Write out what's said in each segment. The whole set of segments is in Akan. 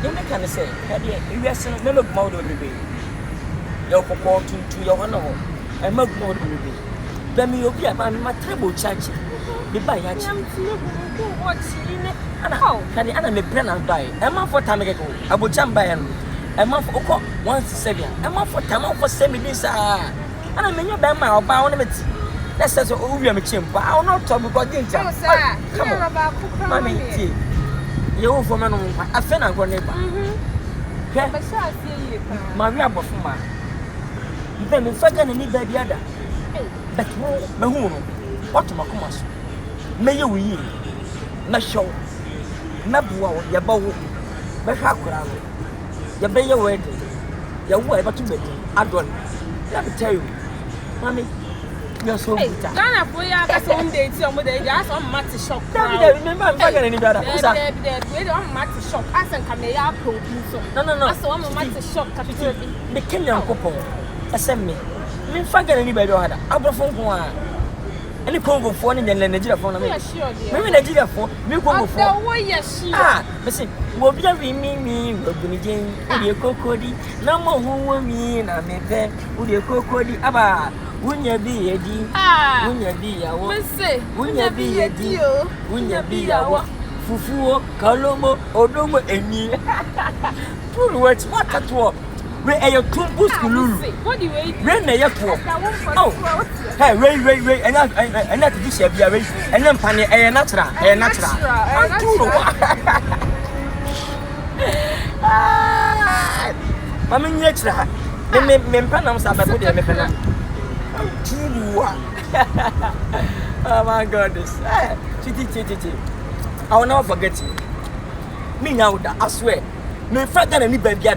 Then they can say, you are saying, never mode of the baby. Your papa to your honor, and milk mode of the baby. Then me, you'll be a man, my treble church. The buy at what's in it. And how can the enemy pen and buy? A month for time ago, I will jump by him. A month for once 7. A month for time for 7 days. And I mean, you're by my bound of it. That's as a opium chimp. I'll not talk about danger. Come on, Mammy. You for man, I feel I'm going to Maria Bofuma. Then in fact, I need the other. But who? What to my commas? May you win. Na show. Na bua ya bawo. Be hwa kura wo. Ya be ye wedding. Ya wo e batu be adon. Let me tell you. Mommy, you're so good. Ghana for ya ka so ndey ti omo dey just on mati shock. David, remember I'm talking any better. We don't mati shock. Asan ka me ya produce. No. Asan o mati shock ka ti the Kenyan couple. Asem me. Me faga any better hada. Abrofo ko a. Any Congo phone in Nigeria phone. Maybe Nigeria phone, me Congo phone. Listen, we'll be a me, we'll be Jane, Udia Cocody, no more who me, and I may then Udia Cocody, Abba, wouldn't you be a deal? Wouldn't you be a woman? Wouldn't you be a deal? Wouldn't you be a what? Fufu, Kalomo, Odomo, and me. Two words, what at all? Where are your two boots? What do you wait? When are you for? Oh, hey, wait, and not this year, and then Panny, and natural. I'm in natural. Men Panams are put them. Oh my goodness. Chitty. I will never forget you. Me now, I swear. No further than any baby.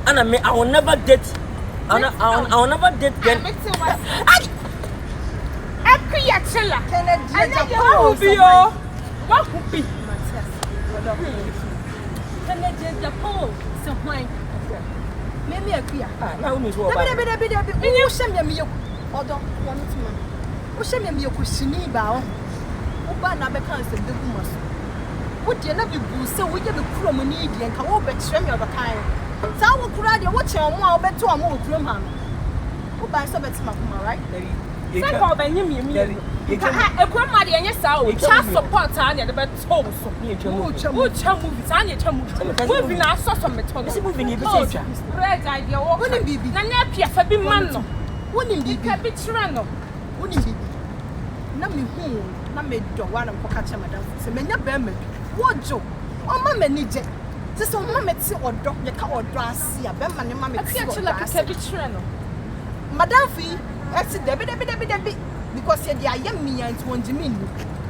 And I will never date. I will never date them. What would be? Maybe a clear. Now, Miss Walker. You send me your order. You send me your question about Obana becomes the Dumas. Would you not be so we get the promenade and come over to me of a kind? So I will cry you watch your more bet to a more room. Who buys a bit of right? Second, you can have a grandmother and your soul. Child support Tanya, the bed told so. Who tell movies? Tanya tell movies. Moving our sauce on the tongue. Moving you. Red idea. Wouldn't be Nanapia for being man. Wouldn't be Capitano. Wouldn't be. Not me who, not me do one of Pocaccia, madam. So many of them. What joke? Oh, mamma need it. This one, mamma, or dog, your cow or grass, ya, Bemman, and mamma, like a Capitano. Madame Fee, I said, Debbie. Because you're the young me and one Jimmy.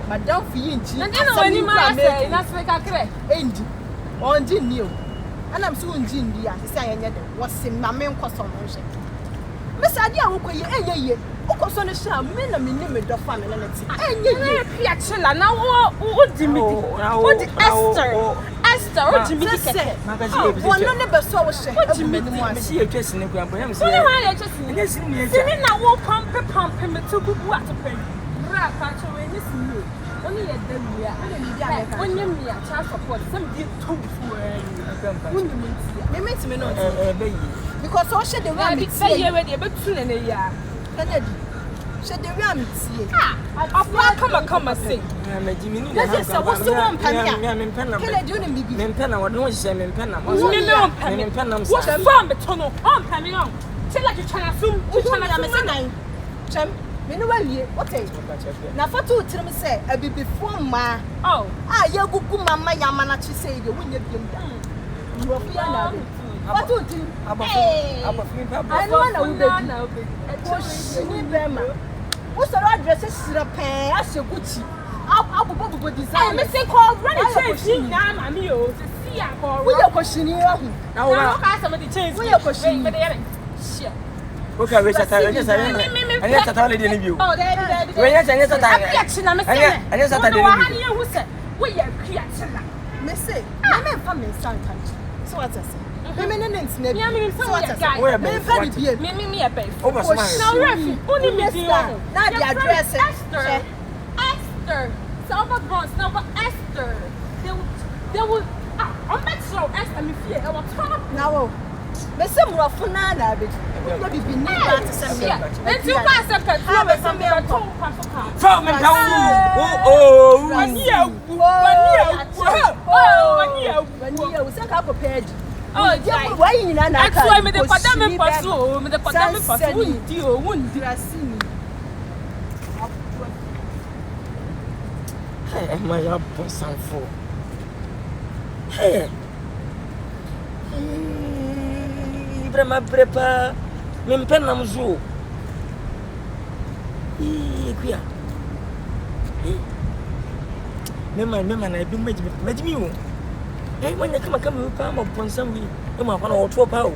Madame Fee, and then when you that's like a crack. Ain't on Jin new. And I'm soon Jin, dear, saying what's in my main cost on motion. Miss Adia, who can you? Who goes on the show? Men are minimum of family. And you're Piachella now. What do you mean? What Esther, what do you mean? One never saw a shame. What do you mean? See a dressing in Grandpa. I'm saying, I just seen now walk pump him to good water pen. Rap, patch away this new. Only a day, when you're child support, some deep because all she the rabbit say you already about 2 in a year. Kennedy, she the rabbit see. Come and sing. That's what's the one penny? Kennedy, you need me. Penna, what don't you say? Penna, what's the farm? But tunnel on penny on. Tell like you're trying to zoom. Which one I'm saying? What is now for 2 to me say a bit before ma. Oh, you go mamma Yamana to say the win you what would you? I don't know. What's the address? Is a pair as your Gucci. I'll design. Missing call running change. I'm here to see a call. We are questioning you. Now, I somebody change. We are questioning. Okay, we shall tell you. I guess I told you. Oh, there. We are saying that I guess I said, we are creating. Missy, I'm a family son country. So what's this? Women and snap. We're me a baby. Over only me. Not the address. Esther. Silver bronze, silver Esther. They would. I'm not sure. I'm here. I was top. Now, me say mo afo na na be. No be bi ni ba te say me. Let's you pass up that. I be some me to pass up. From me down. Mania, we say ka ko page. Oh, yeah. Why you na na? That's why me the padam pass. Me the padam pass. Wundi asini. Hey, my bosan for. Hey. Brema prepa. Me mpena mzu. Kuya. Mema na ebi majimi wo. Wanya kama pa mo ponsam wi. E ma kwa na oto pa o.